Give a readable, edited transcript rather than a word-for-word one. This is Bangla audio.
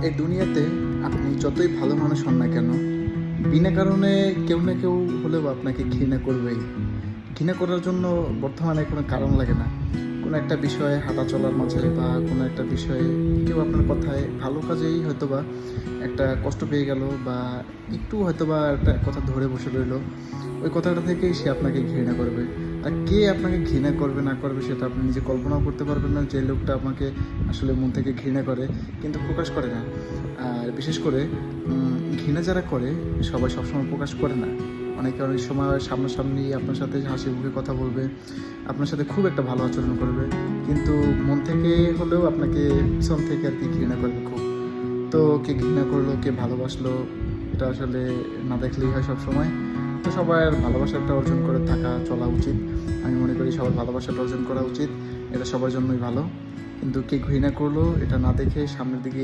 এই দুনিয়াতে আপনি যতই ভালো মানুষ হন না কেন, বিনা কারণে কেউ না কেউ হলেও আপনাকে ঘৃণা করবেই। ঘৃণা করার জন্য বর্তমানে কোনো কারণ লাগে না। কোনো একটা বিষয়ে হাঁটা চলার মাঝে বা কোনো একটা বিষয়ে কেউ আপনার কথায় ভালো কাজেই হয়তোবা একটা কষ্ট পেয়ে গেল বা একটু হয়তোবা একটা কথা ধরে বসে রইল, ওই কথাটা থেকেই সে আপনাকে ঘৃণা করবে। আর কে আপনাকে ঘৃণা করবে না করবে সেটা আপনি নিজে কল্পনাও করতে পারবেন না। যে লোকটা আপনাকে আসলে মন থেকে ঘৃণা করে কিন্তু প্রকাশ করে না। আর বিশেষ করে ঘৃণা যারা করে সবাই সবসময় প্রকাশ করে না। অনেকে অনেক সময় সামনাসামনি আপনার সাথে হাসি মুখে কথা বলবে, আপনার সাথে খুব একটা ভালো আচরণ করবে, কিন্তু মন থেকে হলেও আপনাকে পিছন থেকে আর কি ঘৃণা করবে খুব। তো কে ঘৃণা করলো কে ভালোবাসলো এটা আসলে না দেখলেই হয় সব সময়। তো সবার ভালোবাসাটা অর্জন করে থাকা চলা উচিত। আমি মনে করি সবার ভালোবাসাটা অর্জন করা উচিত, এটা সবার জন্যই ভালো। কিন্তু কে ঘৃণা করলো এটা না দেখে সামনের দিকে